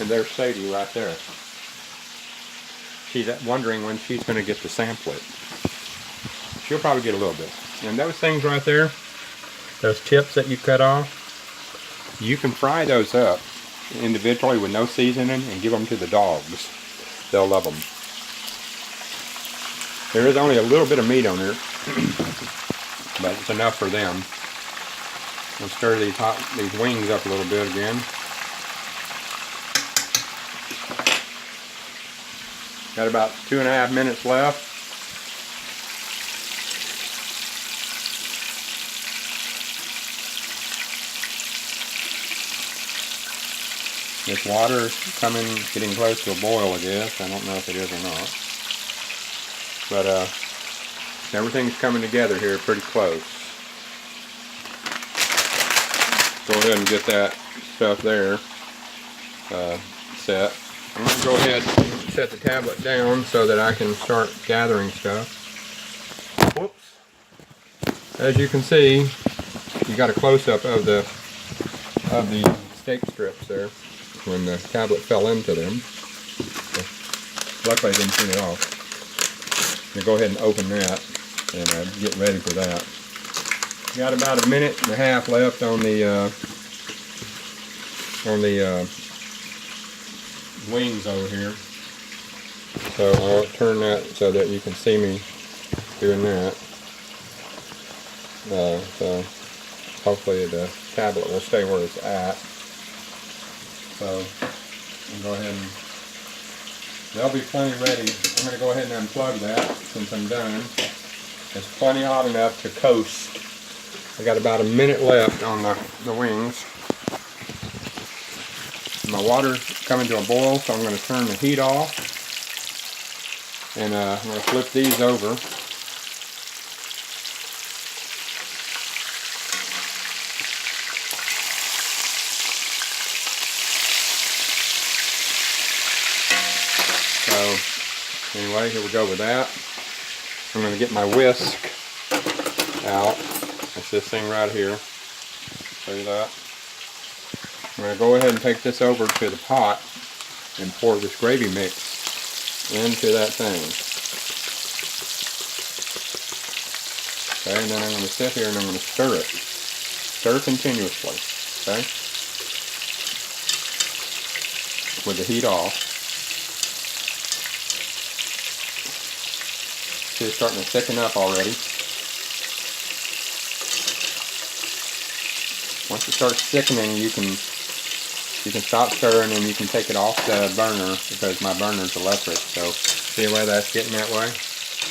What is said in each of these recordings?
And there's Sadie right there. She's wondering when she's going to get to sample it. She'll probably get a little bit. And those things right there, those tips that you cut off, you can fry those up individually with no seasoning and give them to the dogs. They'll love them. There is only a little bit of meat on there, but it's enough for them. We'll stir these wings up a little bit again. Got about 2.5 minutes left. This water is getting close to a boil, I guess. I don't know if it is or not. But everything's coming together here pretty close. Go ahead and get that stuff there set. I'm going to go ahead and set the tablet down so that I can start gathering stuff. Whoops. As you can see, you got a close-up of the steak strips there when the tablet fell into them. So, luckily I didn't turn it off. I'm going to go ahead and open that and get ready for that. Got about 1.5 minutes left on the wings over here. So I'll turn that so that you can see me doing that. So hopefully the tablet will stay where it's at. So I'll go ahead and they'll be plenty ready. I'm going to go ahead and unplug that since I'm done. It's plenty hot enough to coast. I got about 1 minute left on the wings. My water's coming to a boil, so I'm going to turn the heat off. And I'm going to flip these over. So anyway, here we go with that. I'm going to get my whisk out. It's this thing right here. Show you that. I'm going to go ahead and take this over to the pot and pour this gravy mix into that thing. Okay, and then I'm going to sit here and I'm going to stir it. Stir continuously. Okay? With the heat off. See, it's starting to thicken up already. Once it starts thickening, you can stop stirring and you can take it off the burner because my burner's electric. So see the way that's getting that way?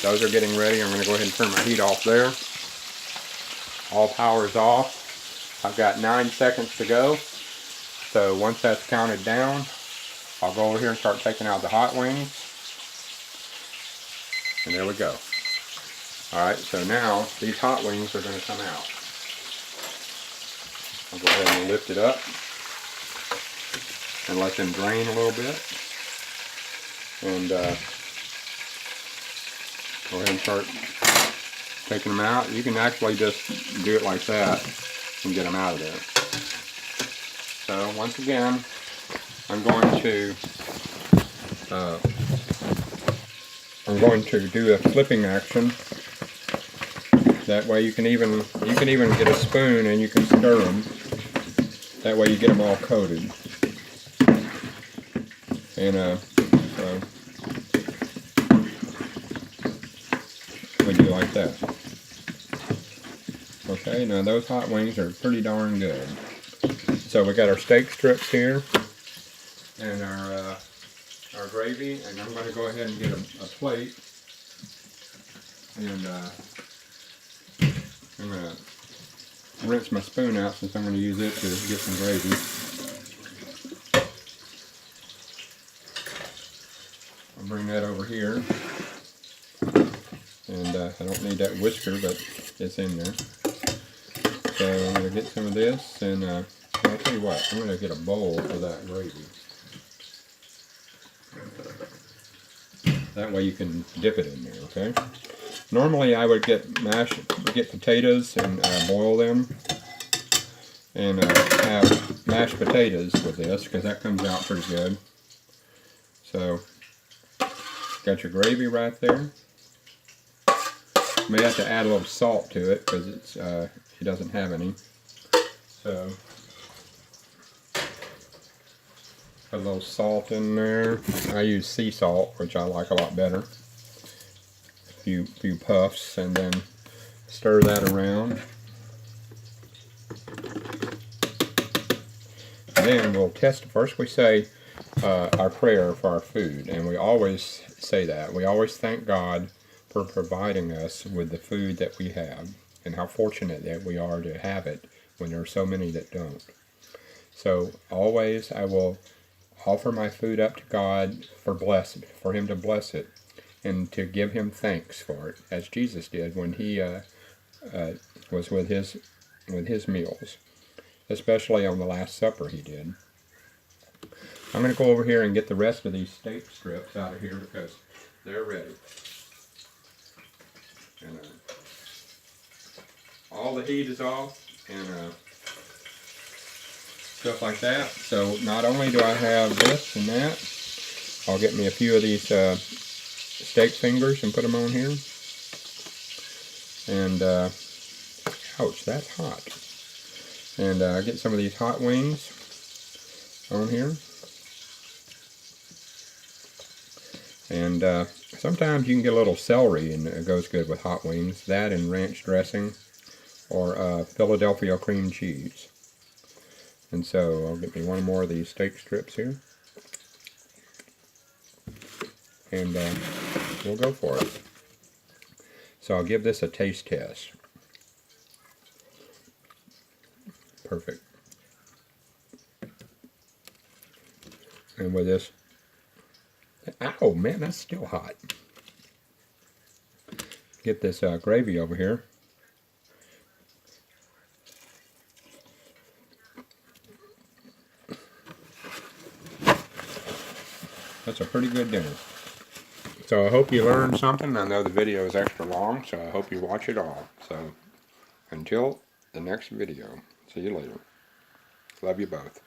Those are getting ready. I'm going to go ahead and turn my heat off there. All power is off. I've got 9 seconds to go. So once that's counted down, I'll go over here and start taking out the hot wings. And there we go. Alright, so now these hot wings are going to come out. I'll go ahead and lift it up and let them drain a little bit. And go ahead and start taking them out. You can actually just do it like that and get them out of there. So once again, I'm going to do a flipping action. That way you can even get a spoon and you can stir them. That way you get them all coated. And so we do like that. Okay, now those hot wings are pretty darn good. So we got our steak strips here and our gravy, and I'm going to go ahead and get a plate, and I'm going to rinse my spoon out since I'm going to use it to get some gravy. I'll bring that over here, and I don't need that whisker, but it's in there. So I'm going to get some of this, and I'll tell you what, I'm going to get a bowl for that gravy. That way you can dip it in there, okay? Normally I would get potatoes and boil them and have mashed potatoes with this because that comes out pretty good. So, got your gravy right there. May have to add a little salt to it because it's it doesn't have any. So, put a little salt in there. I use sea salt, which I like a lot better. A few puffs, and then stir that around. Then we'll test. First, we say our prayer for our food, and we always say that. We always thank God for providing us with the food that we have, and how fortunate that we are to have it when there are so many that don't. So always I will offer my food up to God for Him to bless it, and to give Him thanks for it, as Jesus did when He was with His meals, especially on the Last Supper He did. I'm going to go over here and get the rest of these steak strips out of here because they're ready. And all the heat is off and stuff like that. So not only do I have this and that, I'll get me a few of these steak fingers and put them on here. And ouch, that's hot. And get some of these hot wings on here. And sometimes you can get a little celery, and it goes good with hot wings. That and ranch dressing, or Philadelphia cream cheese. And so I'll get me one more of these steak strips here. And we'll go for it. So I'll give this a taste test. Perfect. And with this, ow, man, that's still hot. Get this gravy over here. That's a pretty good dinner. So I hope you learned something. I know the video is extra long, so I hope you watch it all. So until the next video, see you later. Love you both.